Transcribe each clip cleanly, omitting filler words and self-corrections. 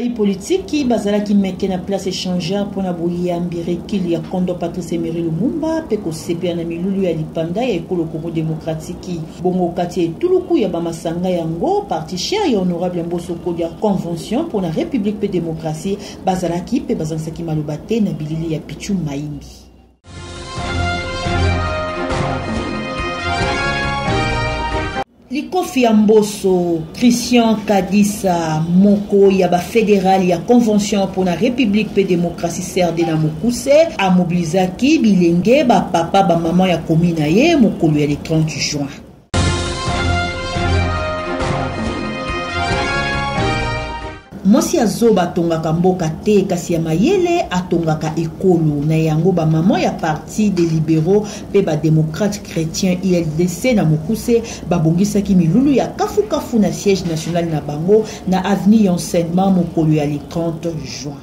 bayi politique qui bazala qui meke na place échangeur pour na boya mbiri kili ya kondo Patrice Emery Lumumba pe ko sepe na milulu ya lipanda ya ekolo Congo démocratique bongo kati tuluku ya bamasanga yango parti cher ya honorable Mbosso Kodia convention pour la république pe démocratie bazala ki pe bazansa ki malobate na bilili ya Pichu Maimbi. Likofi Mbosso, Christian Kadisa, Moko, Yaba fédéral, ya convention pour la République et démocratie CRD na Mokuse, a mobilisaki bilenge, ba papa, ba maman ya komina ye, Moko lui le 30 juin. Mosi azoba tongaka mboka te kasi ya mayele atongaka ekolo na yango ba maman ya parti des libéraux pe ba démocrate chrétien ILDC na Mokuse babongisaki milulu ya kafu na siège national na bango na avenue enseignement mokolo ya le 30 juin.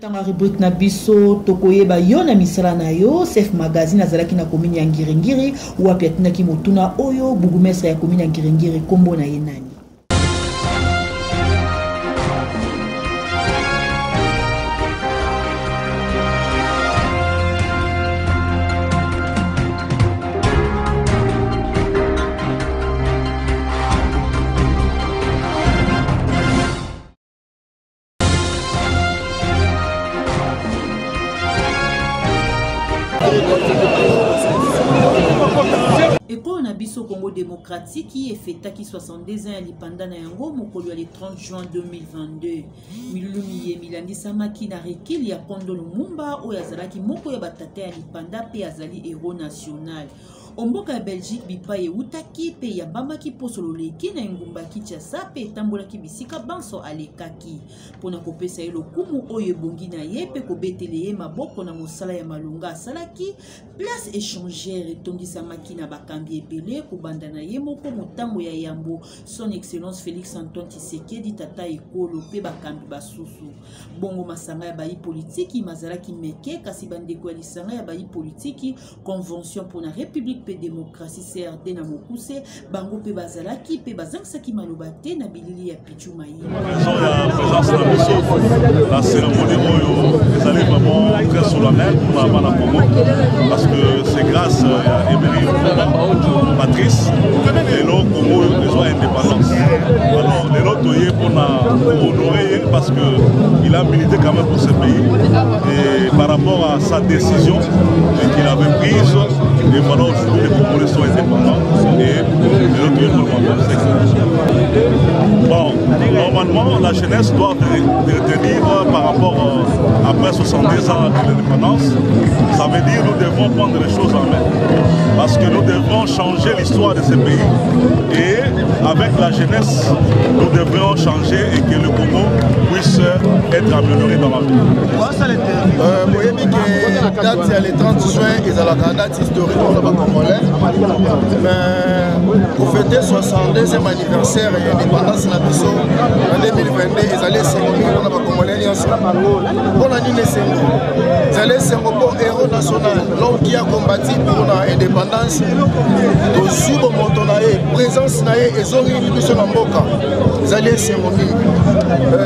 Tanga rubrique na biso tokoyeba yo na misala na yo chef magazine azalaki na komini ya Ngiringiri wapi atinaki motuna oyo bugumestre ya komini ya Ngiringiri kombo na ye nani. École na biso Congo démocratique qui est fêta qui 62 ans à l'ipanda na yango mokolo le 30 juin 2022 milulu miye milandi samaki na rekili ya Kondo Lumumba o yazalaki moko ya batata ya lipanda pe azali héros national. Omboka ya Belgique bipa ye utaki pe ya bamaki posolo leki na ngumba Kinshasa pe tambolaki bisika banso alekaki pona kopesa ye lokumu oyo bongi na ye pe kobetele ye maboko na mosala ya malunga salaki place échangère etongisamaki na bakambi ebele kobanda na ye moko motango ya yambo son excellence Félix Antoine Tshisekedi tata ekolo pe bakambi basusu bongo masanga ya bayi politiki mazalaki meke kasi bandeko ya lisanga ya bayi politiki convention pour la république pe démocratie CRD na Mokuse bango pe bazalaki pe bazangisaki malobate na bilili ya Pichu Maimbi. La cérémonie les allez vraiment très solennelle pour la Mana Congo parce que c'est grâce à Emery Lumumba, Patrice et l'autre Congo ils ont indépendance. Alors les autres pour honorer parce qu'il a milité quand même pour ce pays et par rapport à sa décision qu'il avait prise et voilà aujourd'hui les Congolais sont indépendants et les autres bon, normalement la jeunesse doit retenir par rapport après 70 ans de l'indépendance, ça veut dire que nous devons prendre les choses en main parce que nous devons changer l'histoire de ce pays et avec la jeunesse nous devrions changer et que le Congo puisse être amélioré dans la vie. Le 30 juin, ils ont la date historique pour les Congolais. Mais pour fêter 62e anniversaire et l'indépendance de la Bisso en 2022, ils allaient s'élever pour les Congolais. Pour l'année ils allaient s'élever héros national. L'homme qui a combattu pour l'indépendance, aussi pour mon présence, ils ont eu l'émission en Boka. Ils allaient s'élever.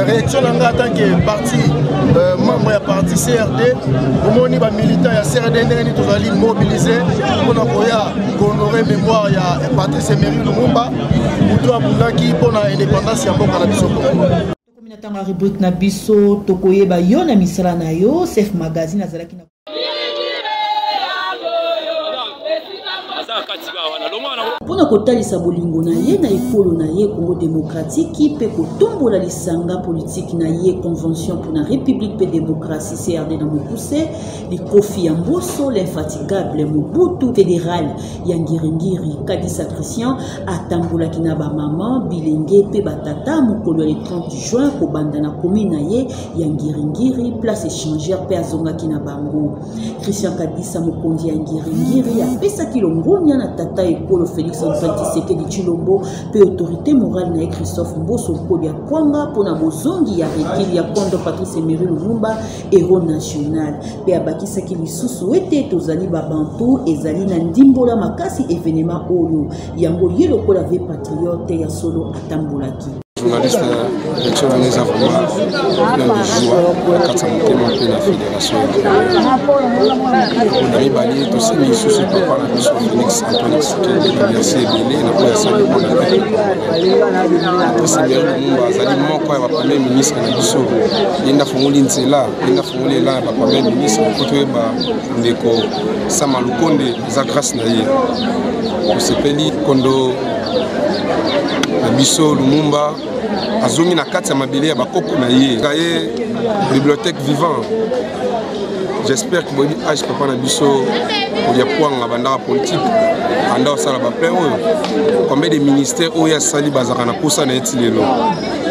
Réaction en tant que parti, membre du parti CRD, au moins les militants de CRD, nous allons mobiliser pour honorer la mémoire de Patrice Emery Lumumba pour l'indépendance de la Bisso. Tanga rubrique na biso tokoyeba yo na misala na yo chef magazine azalaki na pona kotalisa bolingo na ye na ekolo na ye Congo démocratique pe kotombola lisanga politique na ye convention pour la république pe démocratie CRD na Mokuse Likofi Mbosso l'infatigable Mobutu fédéral ya Ngiringiri Kadisa Christian atambola kina ba maman bilenge pe batata mokolo le 30 juin kobanda na commune na ye ya Ngiringiri place échangère pe azonga kina bango Christian Kadisa mokonzi ya Ngiringiri apesa kilongo Bunia na tata ekolo Félix Antoine Tshisekedi Tshilombo pe autorité morale na Christophe Mboso Kolia Kwanga pona bozongi ya rekili ya kondo Patrice Emery Lumumba héros national pe abakisaki lisusu ete tozali babantu ezali na ndimbola makasi événement oyo yango ye lokola ve patriote ya solo atambolaki. Journaliste les informations plein de joie quand ça monte la fédération. On a mis bali tout ça mais sous ce papa la mission Félix Antoine Tshisekedi merci Belé na kwa ça pour la c'est bien Lumumba zali moko ya premier ministre na biso linda funguli nzela linda funguli la ba premier ministre koto ba ndeko Sama Lukonde za grâce na ye osepeli kondo na biso Lumumba azongi na kati ya mabele ya bakoko na ye kaye bibliothèque vivant. J'espère que bobi age papa na biso ya kwanga bandaka politique anda osala ba plein oyo combien de ministères oyo sali bazaka na posa na etilelo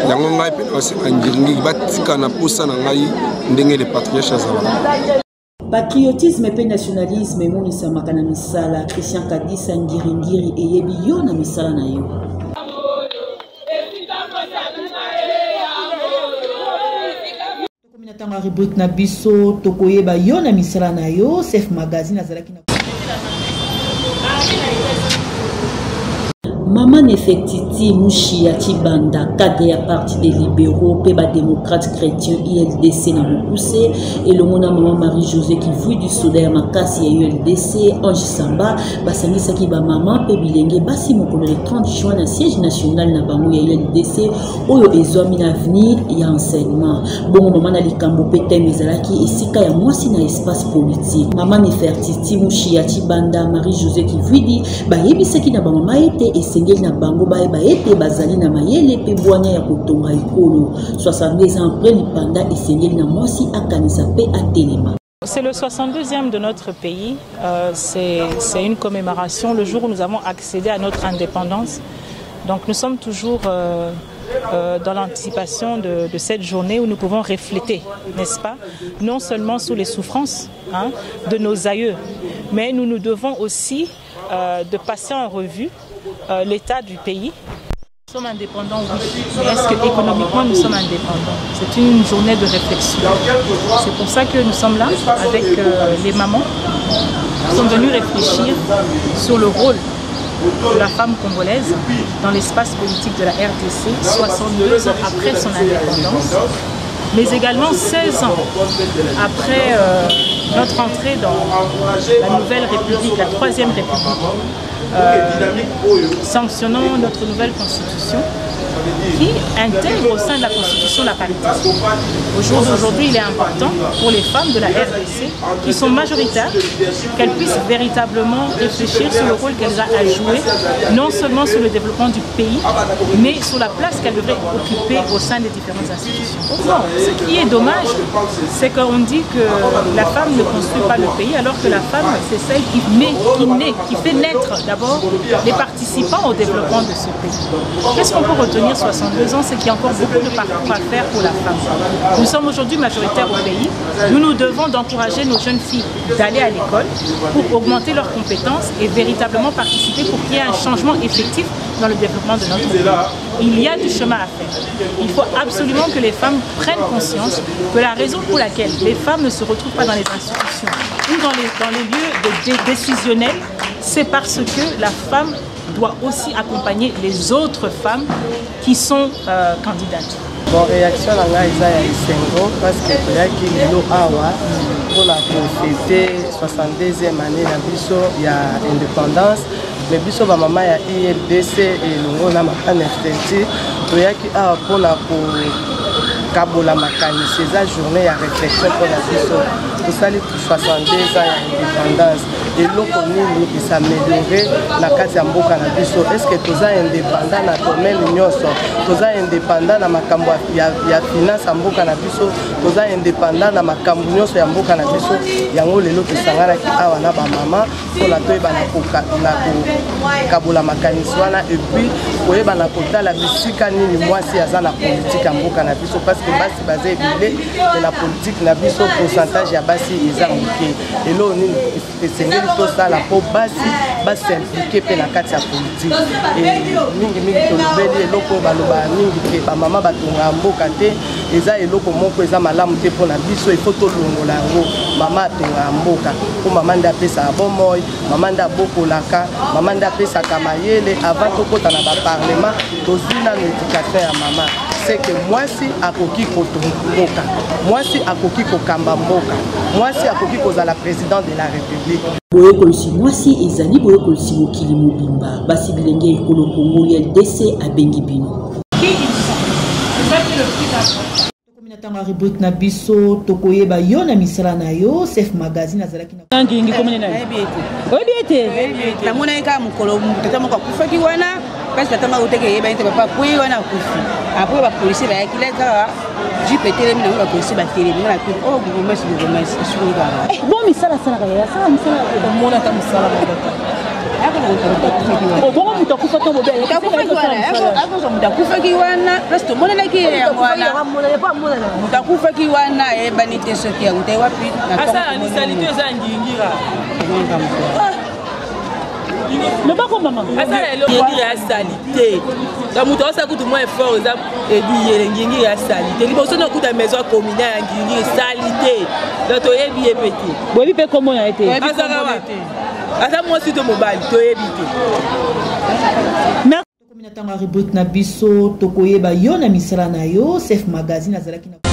yango ngai pe aussi angiringi batika na posa na ngai ndenge les patriotes azala. Patriotisme et nationalisme monisa makana misala Christian Kadisa Ngiringiri eyebi yo na misala na yo. Tokominatanga rubrique na biso tokoyeba yo na misala na yo Chef Magazine azalaki na Maman Nefertiti Mouchia Tibanda, cadre à parti des libéraux, Péba démocrate chrétien ILDC na Mokuse, et le mona maman Marie-Josée qui vouille du soleil Makasi à ULDC, Ange Samba, Basani Sakiba maman, Pébilenge, Bassi Mokolo le 30 juin, na siège national na Bango ya ULDC, Oyo Ezoami l'avenir, ya enseignement. Bon maman Nalikambo Pete Mezalaki, et Sika ya Mwasi na espace politique. Maman Nefertiti Mouchia Tibanda, Marie-Josée qui vouille di, Yebiseki na Bamama était et na bango ba ete bazali na mayele pe bwanya ya kotonga ekolo 62 ans après lipanda esengeli na mwasi akanisa pe atelema. C'est le 62e de notre pays, c'est une commémoration, le jour où nous avons accédé à notre indépendance. Donc nous sommes toujours dans l'anticipation de cette journée où nous pouvons refléter, n'est-ce pas, non seulement sous les souffrances de nos aïeux, mais nous devons aussi de passer en revue l'état du pays. Nous sommes indépendants, oui, mais est-ce que économiquement nous sommes indépendants? C'est une journée de réflexion. C'est pour ça que nous sommes là avec les mamans. Nous sommes venus réfléchir sur le rôle de la femme congolaise dans l'espace politique de la RDC, 62 ans après son indépendance, mais également 16 ans après notre entrée dans la nouvelle République, la troisième République. Sanctionnant notre nouvelle constitution qui intègre au sein de la constitution la parité. Au jour d'aujourd'hui, il est important pour les femmes de la RDC qui sont majoritaires qu'elles puissent véritablement réfléchir sur le rôle qu'elles ont à jouer, non seulement sur le développement du pays, mais sur la place qu'elles devraient occuper au sein des différentes institutions. Bon, ce qui est dommage, c'est qu'on dit que la femme ne construit pas le pays, alors que la femme, c'est celle qui fait naître d'abord les participants au développement de ce pays. Qu'est-ce qu'on peut retenir 62 ans, c'est qu'il y a encore beaucoup de parcours à faire pour la femme. Nous sommes aujourd'hui majoritaires au pays. Nous devons d'encourager nos jeunes filles d'aller à l'école pour augmenter leurs compétences et véritablement participer pour qu'il y ait un changement effectif dans le développement de notre pays. Il y a du chemin à faire. Il faut absolument que les femmes prennent conscience que la raison pour laquelle les femmes ne se retrouvent pas dans les institutions ou dans les lieux décisionnels, c'est parce que la femme doit aussi accompagner les autres femmes qui sont candidates. Bon, réaction à la Isengo parce que toyaki lelo awa pour la fêter 62e année na biso ya indépendance, mais biso ba mama ya ILDC et longo na makana FTT toyaki awa pour la kabola makanisi eza journée ya réflexion pour la biso tosali 62 ans ya indépendance eloko nini esamélioré na kati ya mboka na biso. Est-ce que toza indépendant na domaine nyonso, toza indépendant na makambo ya finance ya mboka na biso, toza indépendant na makambo nyonso ya mboka na biso. Yango lelo tosanganaki awa na bamama mpona toyeba na kokabola makanisi wana epuis koyeba na kotala bisika nini mwasi aza na politique ya mboka na biso, parce que basi baza ebele me na politique na biso pourcentage ya basi eza moke. Elo nini esengeli tokeli tosala mpo basi implike mpe na kati ya politike mingi tolobeli eloko baloba mingi te bamama batonga mboka te eza eloko moko eza malamu te mpona biso ifo tolongola yango mama atonga mboka mpo mama nde apesaka bomoi mama nde abokolaka mama nde apesaka mayele avant tokota na baparlema tozwi nano éducation ya mama c'est que mwasi akoki kotomboka mwasi akoki kokamba mboka mwasi akoki kozala président de la république boyekolosi mwasi ezali boyekolosi mokili mobimba basi bilenge ekolo kongo ya LDC abengi bino ntango rubrique na biso tokoyeba yo na misala na yo Chef Magazine azalaki na ngingi komene na oyebi ete namona eka mokolo tata moko akufaki wana kasi tata moko uteke yeba ete papa kwe wana akufi après bapolisi bayaki leka jipe telemi nango bapolisi batelemi na kufi oh gomesi esukuli kaka bon misala salaka ya sala misala omona ta misala bongo mutu akufaki mutakufaki wana kasi tomonelaki yango wana mutu akufaki wana eyebani te soki yakutai wapi asalisalite eza ngingira lobako mama ngingira ya salite ka mutu aosa kutu mwa effort eza ebiyele ngingira ya salite liboso na kuta maison communale ya ngingira salite donc toyebi ye pe te boyebi mpe komona ete ata mwasi to mobali toyebi te ntango rubrique na biso tokoyeba yo na misala na yo Chef Magazine azalaki na